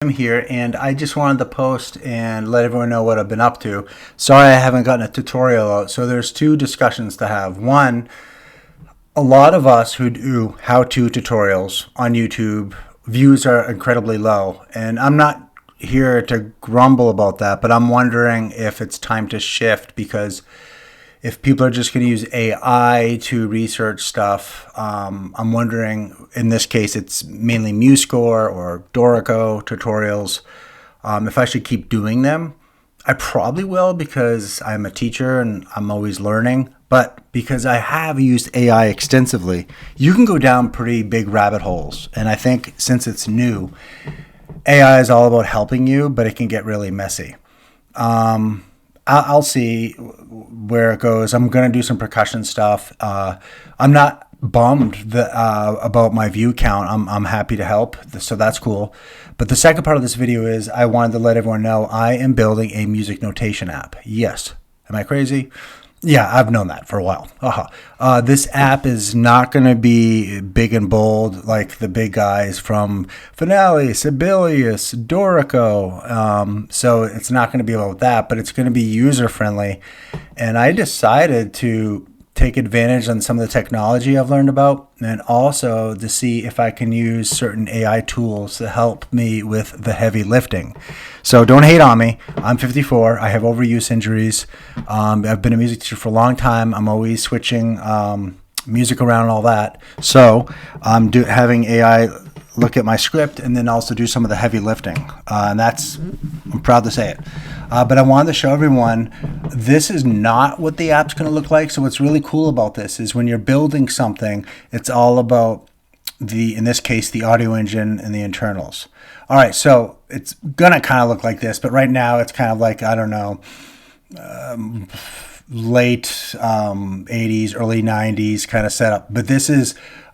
I'm here and I just wanted to post and let everyone know what I've been up to. Sorry I haven't gotten a tutorial out. So there's two discussions to have. One, a lot of us who do how-to tutorials on YouTube, views are incredibly low. And I'm not here to grumble about that, but I'm wondering if it's time to shift, because if people are just going to use AI to research stuff, I'm wondering, in this case, it's mainly MuseScore or Dorico tutorials, if I should keep doing them. I probably will, because I'm a teacher and I'm always learning. But because I have used AI extensively, you can go down pretty big rabbit holes. And I think since it's new, AI is all about helping you, but it can get really messy. I'll see where it goes. I'm going to do some percussion stuff. I'm not bummed about my view count. I'm happy to help, so that's cool. But the second part of this video is I wanted to let everyone know I am building a music notation app. Yes. Am I crazy? Yeah, I've known that for a while. This app is not going to be big and bold like the big guys from Finale, Sibelius, Dorico. So it's not going to be about that, but it's going to be user-friendly. And I decided to take advantage on some of the technology I've learned about, and also to see if I can use certain AI tools to help me with the heavy lifting. So don't hate on me. I'm 54. I have overuse injuries. I've been a music teacher for a long time. I'm always switching music around and all that. So I'm having AI look at my script and then also do some of the heavy lifting. And I'm proud to say it. But I wanted to show everyone, this is not what the app's going to look like. So what's really cool about this is when you're building something, it's all about in this case, the audio engine and the internals. All right, so it's going to kind of look like this, but right now it's kind of like, I don't know, late 80s, early 90s kind of setup. But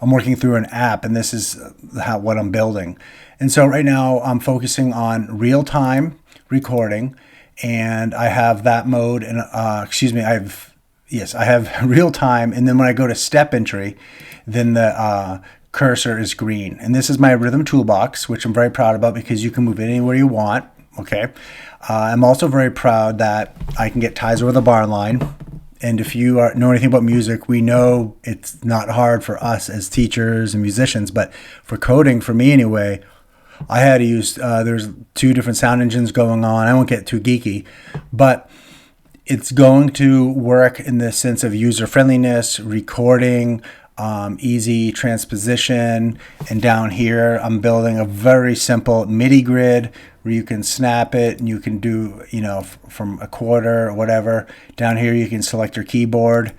I'm working through an app, and this is what I'm building. And so right now I'm focusing on real-time recording, and I have that mode. And I have real-time. And then when I go to step entry, then the cursor is green. And this is my rhythm toolbox, which I'm very proud about because you can move it anywhere you want. Okay. I'm also very proud that I can get ties over the bar line. And if you know anything about music, we know it's not hard for us as teachers and musicians, but for coding, for me anyway, I had to use, there's two different sound engines going on. I won't get too geeky, but it's going to work in the sense of user friendliness, recording, easy transposition. And down here, I'm building a very simple MIDI grid where you can snap it and you can do, from a quarter or whatever. Down here, you can select your keyboard.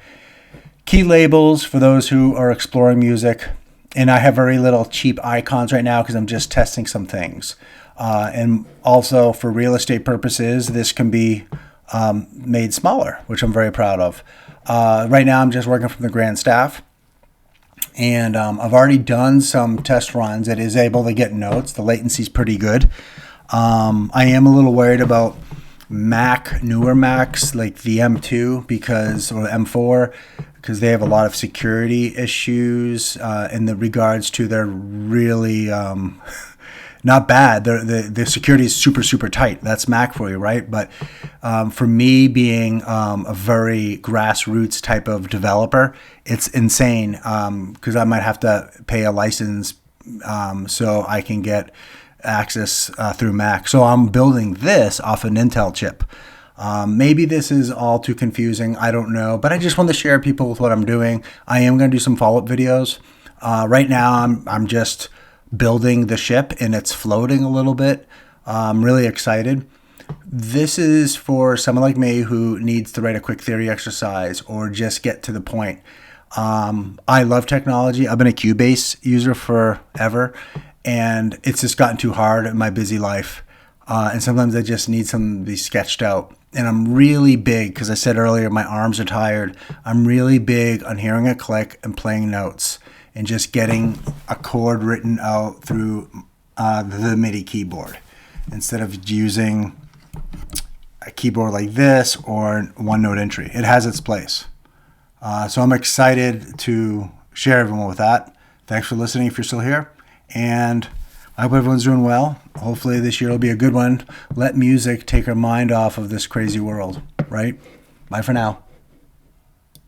Key labels for those who are exploring music. And I have very little cheap icons right now because I'm just testing some things. And also for real estate purposes, this can be made smaller, which I'm very proud of. Right now, I'm just working from the grand staff. And I've already done some test runs. It is able to get notes. The latency is pretty good. I am a little worried about newer Macs like the M2 or the M4, because they have a lot of security issues in the regards to they're really not bad. The security is super, super tight. That's Mac for you, right? But for me, being a very grassroots type of developer, it's insane because I might have to pay a license so I can get access through Mac. So I'm building this off an Intel chip. Maybe this is all too confusing. I don't know. But I just want to share people with what I'm doing. I am going to do some follow-up videos. Right now, I'm just building the ship and it's floating a little bit. I'm really excited. This is for someone like me who needs to write a quick theory exercise or just get to the point. I love technology. I've been a Cubase user forever, and it's just gotten too hard in my busy life. And sometimes I just need something to be sketched out. And I'm really big, because I said earlier, my arms are tired. I'm really big on hearing a click and playing notes and just getting a chord written out through the MIDI keyboard instead of using a keyboard like this or one note entry. It has its place. So I'm excited to share everyone with that. Thanks for listening if you're still here. And I hope everyone's doing well. Hopefully this year will be a good one. Let music take our mind off of this crazy world, right? Bye for now.